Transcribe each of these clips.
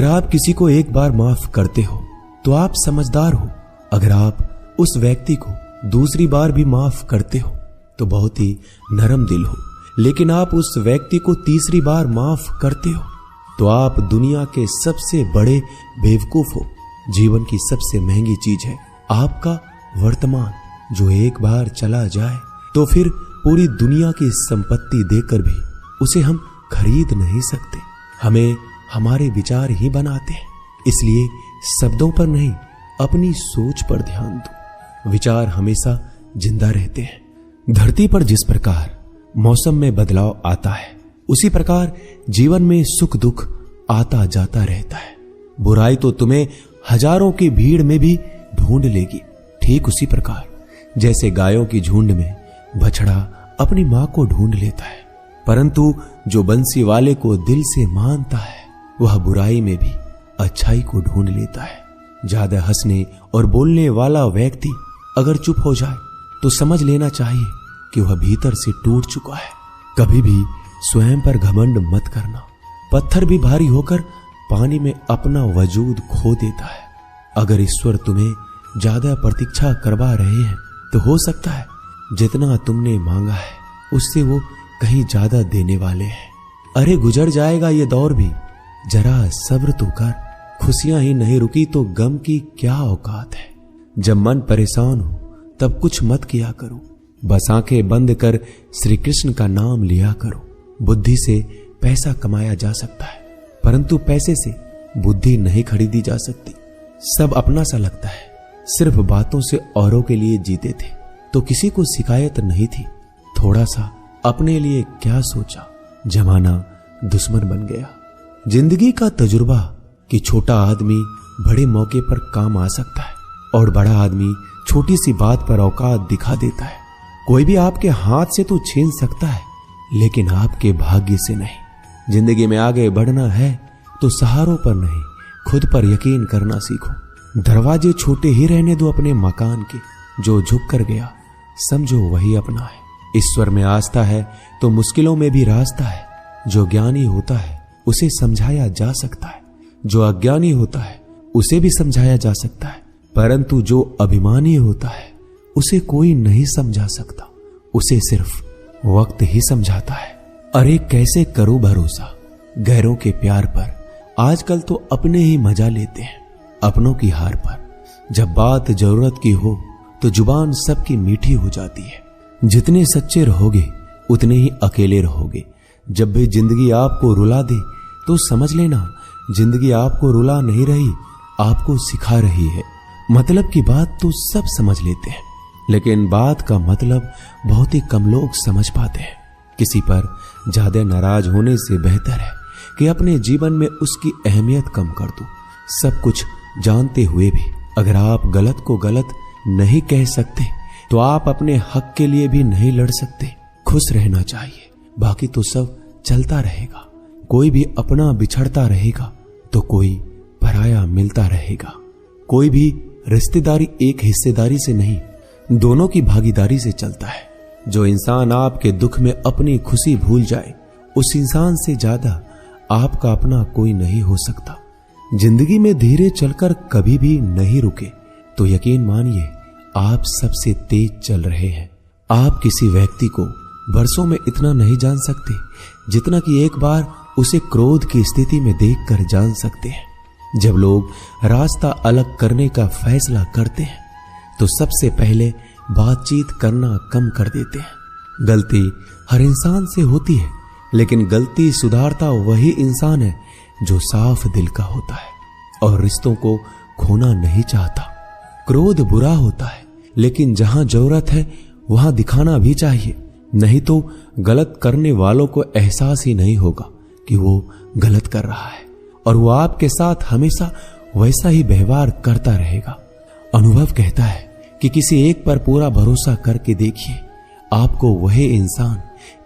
अगर आप किसी को एक बार माफ करते हो तो आप समझदार हो। अगर आप उस व्यक्ति को दूसरी बार भी माफ करते हो तो बहुत ही नरम दिल हो। लेकिन आप उस व्यक्ति को तीसरी बार माफ करते हो तो आप दुनिया के सबसे बड़े बेवकूफ हो। जीवन की सबसे महंगी चीज है आपका वर्तमान, जो एक बार चला जाए तो फिर पूरी दुनिया की संपत्ति देकर भी उसे हम खरीद नहीं सकते। हमें हमारे विचार ही बनाते हैं, इसलिए शब्दों पर नहीं अपनी सोच पर ध्यान दो। विचार हमेशा जिंदा रहते हैं। धरती पर जिस प्रकार मौसम में बदलाव आता है उसी प्रकार जीवन में सुख दुख आता जाता रहता है। बुराई तो तुम्हें हजारों की भीड़ में भी ढूंढ लेगी, ठीक उसी प्रकार जैसे गायों की झुंड में बछड़ा अपनी मां को ढूंढ लेता है। परंतु जो बंसी वाले को दिल से मानता है वह बुराई में भी अच्छाई को ढूंढ लेता है। ज्यादा हंसने और बोलने वाला व्यक्ति अगर चुप हो जाए तो समझ लेना चाहिए कि वह भीतर से टूट चुका है। कभी भी स्वयं पर घमंड मत करना। पत्थर भी भारी होकर पानी में अपना वजूद खो देता है। अगर ईश्वर तुम्हें ज्यादा प्रतीक्षा करवा रहे हैं तो हो सकता है जितना तुमने मांगा है उससे वो कहीं ज्यादा देने वाले हैं। अरे गुजर जाएगा ये दौर भी, जरा सब्र तो कर। खुशियां ही नहीं रुकी तो गम की क्या औकात है। जब मन परेशान हो तब कुछ मत किया करो, बस आंखें बंद कर श्री कृष्ण का नाम लिया करो। बुद्धि से पैसा कमाया जा सकता है परंतु पैसे से बुद्धि नहीं खरीदी जा सकती। सब अपना सा लगता है। सिर्फ बातों से औरों के लिए जीते थे तो किसी को शिकायत नहीं थी। थोड़ा सा अपने लिए क्या सोचा, जमाना दुश्मन बन गया। जिंदगी का तजुर्बा कि छोटा आदमी बड़े मौके पर काम आ सकता है और बड़ा आदमी छोटी सी बात पर औकात दिखा देता है। कोई भी आपके हाथ से तो छीन सकता है लेकिन आपके भाग्य से नहीं। जिंदगी में आगे बढ़ना है तो सहारों पर नहीं खुद पर यकीन करना सीखो। दरवाजे छोटे ही रहने दो अपने मकान के, जो झुक कर गया समझो वही अपना है। ईश्वर में आस्था है तो मुश्किलों में भी रास्ता है। जो ज्ञानी होता है उसे समझाया जा सकता है, जो अज्ञानी होता है उसे भी समझाया जा सकता है, परंतु जो अभिमानी होता है उसे कोई नहीं समझा सकता, उसे सिर्फ वक्त ही समझाता है। अरे कैसे करो भरोसा गैरों के प्यार पर, आजकल तो अपने ही मजा लेते हैं अपनों की हार पर। जब बात जरूरत की हो तो जुबान सबकी मीठी हो जाती है। जितने सच्चे रहोगे उतने ही अकेले रहोगे। जब भी जिंदगी आपको रुला दे तो समझ लेना जिंदगी आपको रुला नहीं रही, आपको सिखा रही है। मतलब की बात तो सब समझ लेते हैं लेकिन बात का मतलब बहुत ही कम लोग समझ पाते हैं। किसी पर ज्यादा नाराज होने से बेहतर है कि अपने जीवन में उसकी अहमियत कम कर दो। सब कुछ जानते हुए भी अगर आप गलत को गलत नहीं कह सकते तो आप अपने हक के लिए भी नहीं लड़ सकते। खुश रहना चाहिए, बाकी तो सब चलता रहेगा। कोई भी अपना बिछड़ता रहेगा तो कोई पराया मिलता रहेगा। कोई भी रिश्तेदारी एक हिस्सेदारी से नहीं, दोनों की भागीदारी से चलता है। जो इंसान आपके दुख में अपनी खुशी भूल जाए उस इंसान से ज्यादा आपका अपना कोई नहीं हो सकता। जिंदगी में धीरे चलकर कभी भी नहीं रुके तो यकीन मानिए आप सबसे तेज चल रहे हैं। आप किसी व्यक्ति को वर्षों में इतना नहीं जान सकते जितना कि एक बार उसे क्रोध की स्थिति में देखकर जान सकते हैं। जब लोग रास्ता अलग करने का फैसला करते हैं तो सबसे पहले बातचीत करना कम कर देते हैं। गलती हर इंसान से होती है लेकिन गलती सुधारता वही इंसान है जो साफ दिल का होता है और रिश्तों को खोना नहीं चाहता। क्रोध बुरा होता है लेकिन जहां जरूरत है वहां दिखाना भी चाहिए, नहीं तो गलत करने वालों को एहसास ही नहीं होगा कि वो गलत कर रहा है और वो आपके साथ हमेशा वैसा ही व्यवहार करता रहेगा। अनुभव कहता है कि किसी एक पर पूरा भरोसा करके देखिए, आपको वही इंसान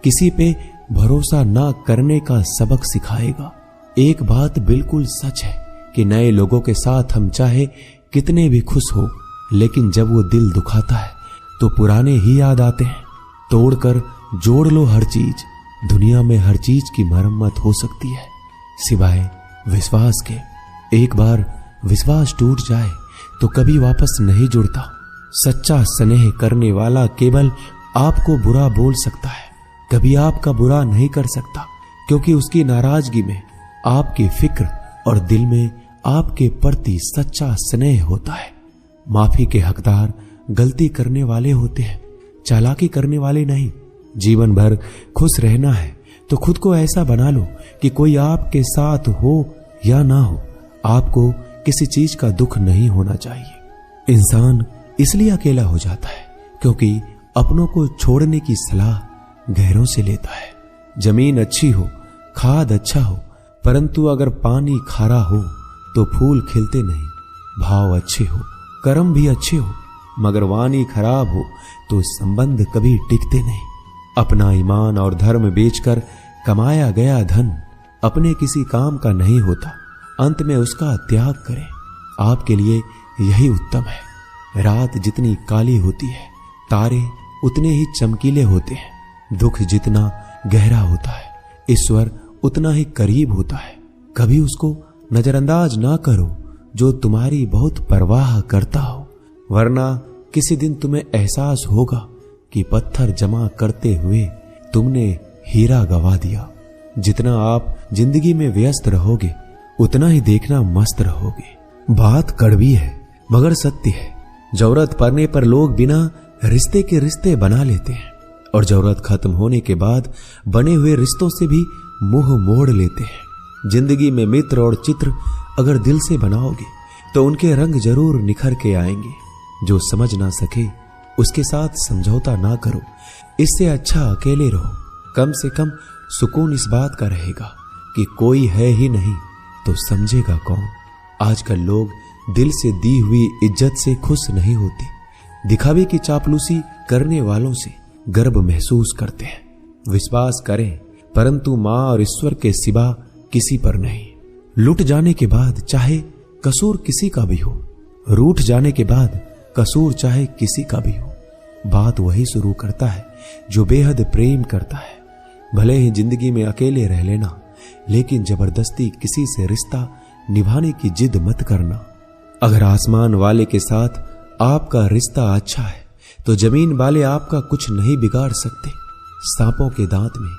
किसी पे भरोसा ना करने का सबक सिखाएगा। एक बात बिल्कुल सच है कि नए लोगों के साथ हम चाहे कितने भी खुश हो लेकिन जब वो दिल दुखाता है तो पुराने ही याद आते हैं। तोड़कर जोड़ लो हर चीज, दुनिया में हर चीज की मरम्मत हो सकती है सिवाय विश्वास के। एक बार विश्वास टूट जाए तो कभी वापस नहीं जुड़ता। सच्चा स्नेह करने वाला केवल आपको बुरा बोल सकता है, कभी आपका बुरा नहीं कर सकता, क्योंकि उसकी नाराजगी में आपकी फिक्र और दिल में आपके प्रति सच्चा स्नेह होता है। माफी के हकदार गलती करने वाले होते हैं, चालाकी करने वाले नहीं। जीवन भर खुश रहना है तो खुद को ऐसा बना लो कि कोई आपके साथ हो या ना हो, आपको किसी चीज का दुख नहीं होना चाहिए। इंसान इसलिए अकेला हो जाता है क्योंकि अपनों को छोड़ने की सलाह गैरों से लेता है। जमीन अच्छी हो, खाद अच्छा हो, परंतु अगर पानी खारा हो तो फूल खिलते नहीं। भाव अच्छे हो, कर्म भी अच्छे हो, मगर वाणी खराब हो तो संबंध कभी टिकते नहीं। अपना ईमान और धर्म बेचकर कमाया गया धन अपने किसी काम का नहीं होता, अंत में उसका त्याग करें। आपके लिए यही उत्तम है। रात जितनी काली होती है, तारे उतने ही चमकीले होते हैं। दुख जितना गहरा होता है, ईश्वर उतना ही करीब होता है। कभी उसको नजरअंदाज ना करो जो तुम्हारी बहुत परवाह करता हो, वरना किसी दिन तुम्हें एहसास होगा कि पत्थर जमा करते हुए तुमने हीरा गवा दिया। जितना आप जिंदगी में व्यस्त रहोगे उतना ही देखना मस्त रहोगे। बात कड़वी है मगर सत्य है। जरूरत पड़ने पर लोग बिना रिश्ते के रिश्ते बना लेते हैं और जरूरत खत्म होने के बाद बने हुए रिश्तों से भी मुंह मोड़ लेते हैं। जिंदगी में मित्र और चित्र अगर दिल से बनाओगे तो उनके रंग जरूर निखर के आएंगे। जो समझ ना सके उसके साथ समझौता ना करो, इससे अच्छा अकेले रहो। कम से कम सुकून इस बात का रहेगा कि कोई है ही नहीं तो समझेगा कौन। आजकल लोग दिल से दी हुई इज्जत से खुश नहीं होते, दिखावे की चापलूसी करने वालों से गर्व महसूस करते हैं। विश्वास करें परंतु मां और ईश्वर के सिवा किसी पर नहीं। लुट जाने के बाद चाहे कसूर किसी का भी हो, रूठ जाने के बाद कसूर चाहे किसी का भी हो, बात वही शुरू करता है जो बेहद प्रेम करता है। भले ही जिंदगी में अकेले रह लेना, लेकिन जबरदस्ती किसी से रिश्ता निभाने की जिद मत करना। अगर आसमान वाले के साथ आपका रिश्ता अच्छा है तो जमीन वाले आपका कुछ नहीं बिगाड़ सकते। सांपों के दांत में,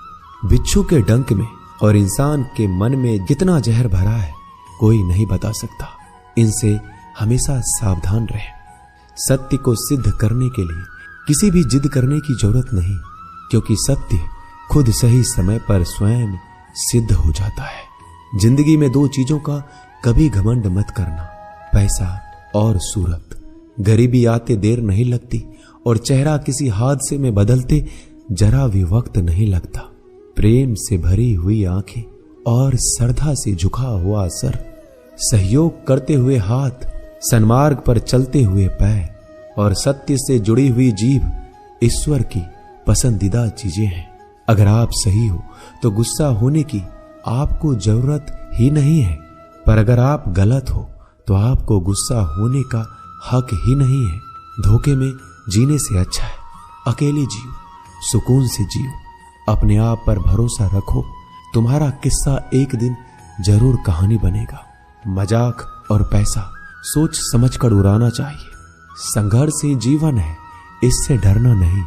बिच्छू के डंक में और इंसान के मन में कितना जहर भरा है कोई नहीं बता सकता। इनसे हमेशा सावधान रहें। सत्य को सिद्ध करने के लिए किसी भी जिद करने की जरूरत नहीं, क्योंकि सत्य खुद सही समय पर स्वयं सिद्ध हो जाता है। जिंदगी में दो चीजों का कभी घमंड मत करना, पैसा और सूरत। गरीबी आते देर नहीं लगती और चेहरा किसी हादसे में बदलते जरा भी वक्त नहीं लगता। प्रेम से भरी हुई आंखें और श्रद्धा से झुका हुआ सर, सहयोग करते हुए हाथ, सन्मार्ग पर चलते हुए पैर और सत्य से जुड़ी हुई जीभ ईश्वर की पसंदीदा चीजें हैं। अगर आप सही हो तो गुस्सा होने की आपको जरूरत ही नहीं है, पर अगर आप गलत हो तो आपको गुस्सा होने का हक ही नहीं है। धोखे में जीने से अच्छा है अकेले जियो, सुकून से जियो, अपने आप पर भरोसा रखो। तुम्हारा किस्सा एक दिन जरूर कहानी बनेगा। मजाक और पैसा सोच समझकर उड़ाना चाहिए। संघर्ष ही जीवन है, इससे डरना नहीं,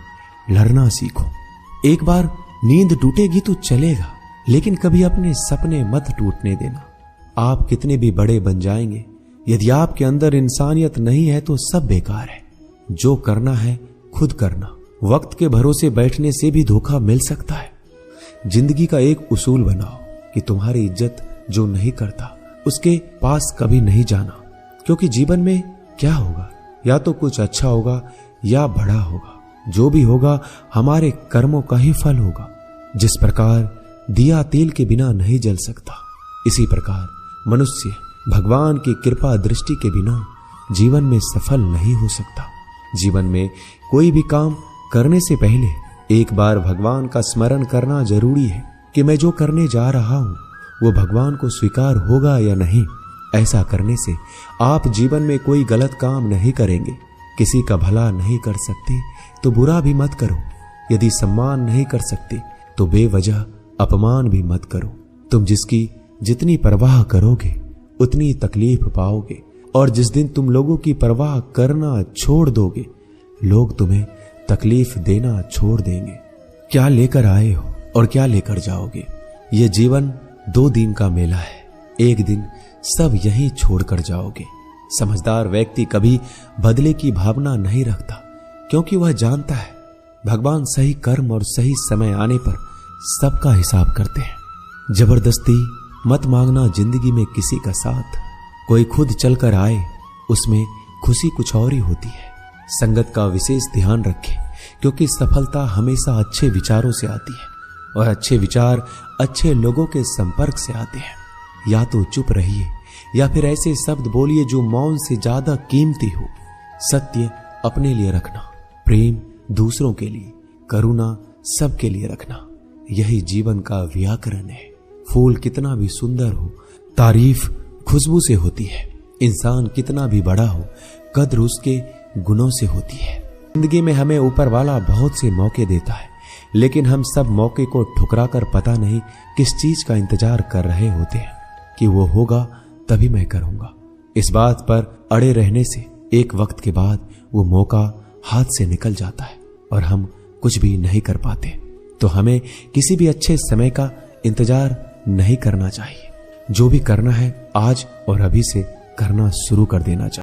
लड़ना सीखो। एक बार नींद टूटेगी तो चलेगा, लेकिन कभी अपने सपने मत टूटने देना। आप कितने भी बड़े बन जाएंगे, यदि आपके अंदर इंसानियत नहीं है तो सब बेकार है। जो करना है खुद करना। वक्त के भरोसे बैठने से भी धोखा मिल सकता है। जिंदगी का एक उसूल बनाओ कि तुम्हारी इज्जत जो नहीं करता उसके पास कभी नहीं जाना, क्योंकि जीवन में क्या होगा, या तो कुछ अच्छा होगा या बड़ा होगा। जो भी होगा हमारे कर्मों का ही फल होगा। जिस प्रकार दिया तेल के बिना नहीं जल सकता, इसी प्रकार मनुष्य भगवान की कृपा दृष्टि के बिना जीवन में सफल नहीं हो सकता। जीवन में कोई भी काम करने से पहले एक बार भगवान का स्मरण करना जरूरी है कि मैं जो करने जा रहा हूं वो भगवान को स्वीकार होगा या नहीं। ऐसा करने से आप जीवन में कोई गलत काम नहीं करेंगे। किसी का भला नहीं कर सकते तो बुरा भी मत करो। यदि सम्मान नहीं कर सकते तो बेवजह अपमान भी मत करो। तुम जिसकी जितनी परवाह करोगे उतनी तकलीफ पाओगे। और जिस दिन तुम लोगों की परवाह करना छोड़ दोगे, लोग तुम्हें तकलीफ देना छोड़ देंगे। क्या लेकर आए हो और क्या लेकर जाओगे? ये जीवन 2 दिन का मेला है, एक दिन सब यहीं छोड़कर जाओगे। समझदार व्यक्ति कभी बदले की भावना नहीं रखता, क्योंकि वह जानता है भगवान सही कर्म और सही समय आने पर सबका हिसाब करते हैं। जबरदस्ती मत मांगना जिंदगी में किसी का साथ। कोई खुद चलकर आए, उसमें खुशी कुछ और ही होती है। संगत का विशेष ध्यान रखें, क्योंकि सफलता हमेशा अच्छे विचारों से आती है और अच्छे विचार अच्छे लोगों के संपर्क से आते हैं। या तो चुप रहिए या फिर ऐसे शब्द बोलिए जो मौन से ज्यादा कीमती हो। सत्य अपने लिए रखना, प्रेम दूसरों के लिए, करुणा सबके लिए रखना, यही जीवन का व्याकरण है। फूल कितना भी सुंदर हो, तारीफ खुशबू से होती है। इंसान कितना भी बड़ा हो, कद्र उसके गुणों से होती है। जिंदगी में हमें ऊपर वाला बहुत से मौके देता है, लेकिन हम सब मौके को ठुकराकर पता नहीं किस चीज का इंतजार कर रहे होते हैं कि वो होगा तभी मैं करूंगा। इस बात पर अड़े रहने से एक वक्त के बाद वो मौका हाथ से निकल जाता है और हम कुछ भी नहीं कर पाते। तो हमें किसी भी अच्छे समय का इंतजार नहीं करना चाहिए। जो भी करना है आज और अभी से करना शुरू कर देना चाहिए।